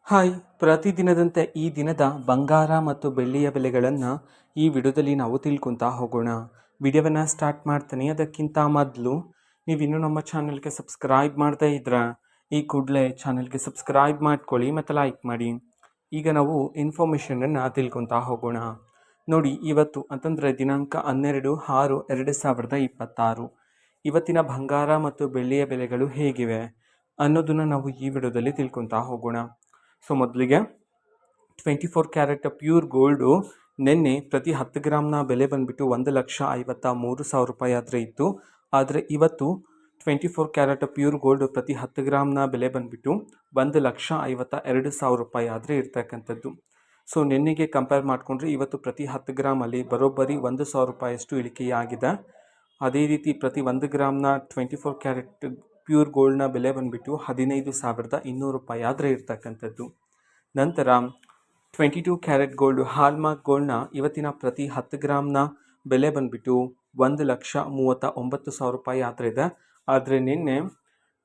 Hi, ಪ್ರತಿದಿನದಂತೆ ಈ ದಿನದ ಬಂಗಾರ ಮತ್ತು ಬೆಳ್ಳಿಯ ಬೆಲೆಗಳನ್ನು ಈ ವಿಡಿಯೋದಲ್ಲಿ ನಾವು ತಿಳ್ಕೊತಾ ಹೋಗೋಣ. ವಿಡಿಯೋವನ್ನು ಸ್ಟಾರ್ಟ್ ಮಾಡ್ತೀನಿ. ಅದಕ್ಕಿಂತ ಮೊದಲು ನೀವಿನ್ನೂ ನಮ್ಮ ಚಾನಲ್ಗೆ ಸಬ್ಸ್ಕ್ರೈಬ್ ಮಾಡ್ತಾ ಇದ್ರೆ ಈ ಕೂಡಲೇ ಚಾನಲ್ಗೆ ಸಬ್ಸ್ಕ್ರೈಬ್ ಮಾಡ್ಕೊಳ್ಳಿ ಮತ್ತು ಲೈಕ್ ಮಾಡಿ. ಈಗ ನಾವು ಇನ್ಫಾರ್ಮೇಷನನ್ನು ತಿಳ್ಕೊತಾ ಹೋಗೋಣ. ನೋಡಿ, ಇವತ್ತು ಅಂತಂದರೆ ದಿನಾಂಕ 12/6/2026 ಇವತ್ತಿನ ಬಂಗಾರ ಮತ್ತು ಬೆಳ್ಳಿಯ ಬೆಲೆಗಳು ಹೇಗಿವೆ ಅನ್ನೋದನ್ನು ನಾವು ಈ ವಿಡಿಯೋದಲ್ಲಿ ತಿಳ್ಕೊತಾ ಹೋಗೋಣ. ಸೊ ಮೊದಲಿಗೆ 24 ಕ್ಯಾರೆಟ್ ಪ್ಯೂರ್ ಗೋಲ್ಡು ನಿನ್ನೆ ಪ್ರತಿ 10 ಗ್ರಾಮ್ನ ಬೆಲೆ ಬಂದುಬಿಟ್ಟು 1,53,000 ರೂಪಾಯಿ ಆದರೆ ಇತ್ತು. ಆದರೆ ಇವತ್ತು 24 ಕ್ಯಾರೆಟ್ ಪ್ಯೂರ್ ಗೋಲ್ಡ್ ಪ್ರತಿ 10 ಗ್ರಾಮ್ನ ಬೆಲೆ ಬಂದುಬಿಟ್ಟು 1,52,000 ರೂಪಾಯಿ ಆದರೆ ಇರ್ತಕ್ಕಂಥದ್ದು. ಸೊ ನಿನ್ನೆಗೆ ಕಂಪೇರ್ ಮಾಡಿಕೊಂಡ್ರೆ ಇವತ್ತು ಪ್ರತಿ 10 ಗ್ರಾಮಲ್ಲಿ ಬರೋಬ್ಬರಿ 1,000 ರೂಪಾಯಿಯಷ್ಟು ಇಳಿಕೆಯಾಗಿದೆ. ಅದೇ ರೀತಿ ಪ್ರತಿ 1 ಗ್ರಾಮ್ನ 24 ಕ್ಯಾರೆಟ್ ಪ್ಯೂರ್ ಗೋಲ್ಡ್ನ ಬೆಲೆ ಬಂದುಬಿಟ್ಟು 15,200 ರೂಪಾಯಿ ಆದರೆ ಇರ್ತಕ್ಕಂಥದ್ದು. ನಂತರ 22 ಕ್ಯಾರೆಟ್ ಗೋಲ್ಡು ಹಾಲ್ಮಾರ್ಕ್ ಗೋಲ್ಡ್ನ ಇವತ್ತಿನ ಪ್ರತಿ 10 ಗ್ರಾಮ್ನ ಬೆಲೆ ಬಂದುಬಿಟ್ಟು 1,39,000 ರೂಪಾಯಿ ಆದರೆ ಇದೆ. ಆದರೆ ನಿನ್ನೆ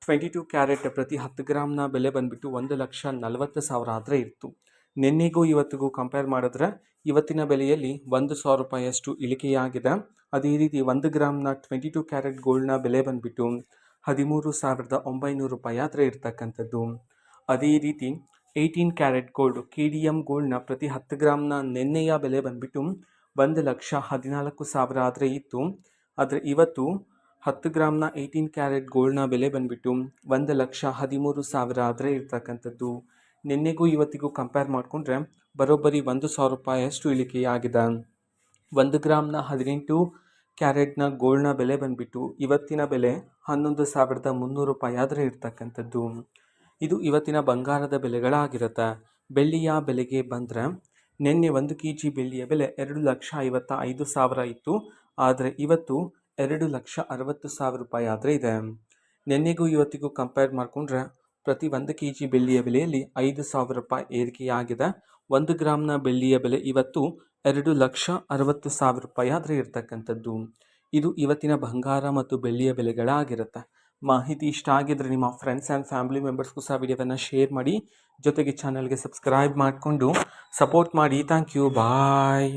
22 ಕ್ಯಾರೆಟ್ ಪ್ರತಿ 10 ಗ್ರಾಮ್ನ ಬೆಲೆ ಬಂದುಬಿಟ್ಟು 1,40,000 ಆದರೆ ಇತ್ತು. ನಿನ್ನೆಗೂ ಇವತ್ತಿಗೂ ಕಂಪೇರ್ ಮಾಡಿದ್ರೆ ಇವತ್ತಿನ ಬೆಲೆಯಲ್ಲಿ 1,000 ರೂಪಾಯಿಯಷ್ಟು ಇಳಿಕೆಯಾಗಿದೆ. ಅದೇ ರೀತಿ 1 ಗ್ರಾಮ್ನ 22 ಕ್ಯಾರೆಟ್ ಗೋಲ್ಡ್ನ ಬೆಲೆ ಬಂದುಬಿಟ್ಟು 13,900 ರೂಪಾಯಿ ಆದರೆ ಇರ್ತಕ್ಕಂಥದ್ದು. ಅದೇ ರೀತಿ 18 ಕ್ಯಾರೆಟ್ ಗೋಲ್ಡ್ KDM ಗೋಲ್ಡ್ನ ಪ್ರತಿ 10 ಗ್ರಾಮ್ನ ನಿನ್ನೆಯ ಬೆಲೆ ಬಂದುಬಿಟ್ಟು 1,14,000 ಆದರೆ ಇತ್ತು. ಆದರೆ ಇವತ್ತು 10 ಗ್ರಾಮ್ನ 18 ಕ್ಯಾರೆಟ್ ಗೋಲ್ಡ್ನ ಬೆಲೆ ಬಂದುಬಿಟ್ಟು 1,13,000 ಆದರೆ ಇರ್ತಕ್ಕಂಥದ್ದು. ನಿನ್ನೆಗೂ ಇವತ್ತಿಗೂ ಕಂಪೇರ್ ಮಾಡಿಕೊಂಡ್ರೆ ಬರೋಬ್ಬರಿ 1,000 ರೂಪಾಯಿಯಷ್ಟು ಇಳಿಕೆಯಾಗಿದೆ. 1 ಗ್ರಾಮ್ನ 18 ಕ್ಯಾರೆಟ್ನ ಗೋಲ್ಡ್ನ ಬೆಲೆ ಬಂದುಬಿಟ್ಟು ಇವತ್ತಿನ ಬೆಲೆ 11,300 ರೂಪಾಯಿ ಆದರೆ ಇರ್ತಕ್ಕಂಥದ್ದು. ಇದು ಇವತ್ತಿನ ಬಂಗಾರದ ಬೆಲೆಗಳಾಗಿರುತ್ತೆ. ಬೆಳ್ಳಿಯ ಬೆಲೆಗೆ ಬಂದರೆ ನಿನ್ನೆ 1 kg ಬೆಳ್ಳಿಯ ಬೆಲೆ 2,55,000 ಇತ್ತು. ಆದರೆ ಇವತ್ತು 2,60,000 ರೂಪಾಯಿ ಆದರೆ ಇದೆ. ನಿನ್ನೆಗೂ ಇವತ್ತಿಗೂ ಕಂಪೇರ್ ಮಾಡಿಕೊಂಡ್ರೆ ಪ್ರತಿ 1 kg ಬೆಳ್ಳಿಯ ಬೆಲೆಯಲ್ಲಿ 5,000 ರೂಪಾಯಿ ಏರಿಕೆಯಾಗಿದೆ. 1 ಗ್ರಾಮ್ನ ಬೆಳ್ಳಿಯ ಬೆಲೆ ಇವತ್ತು 2,60,000 ರೂಪಾಯಿ ಆದರೆ ಇರ್ತಕ್ಕಂಥದ್ದು. ಇದು ಇವತ್ತಿನ ಬಂಗಾರ ಮತ್ತು ಬೆಳ್ಳಿಯ ಬೆಲೆಗಳಾಗಿರುತ್ತೆ. ಮಾಹಿತಿ ಇಷ್ಟ ಆಗಿದ್ರೆ ನಿಮ್ಮ ಫ್ರೆಂಡ್ಸ್ ಆ್ಯಂಡ್ ಫ್ಯಾಮಿಲಿ ಮೆಂಬರ್ಸ್ಗೂ ಸಹ ವಿಡಿಯೋವನ್ನು ಶೇರ್ ಮಾಡಿ, ಜೊತೆಗೆ ಚಾನಲ್ಗೆ ಸಬ್ಸ್ಕ್ರೈಬ್ ಮಾಡಿಕೊಂಡು ಸಪೋರ್ಟ್ ಮಾಡಿ. Thank you, bye.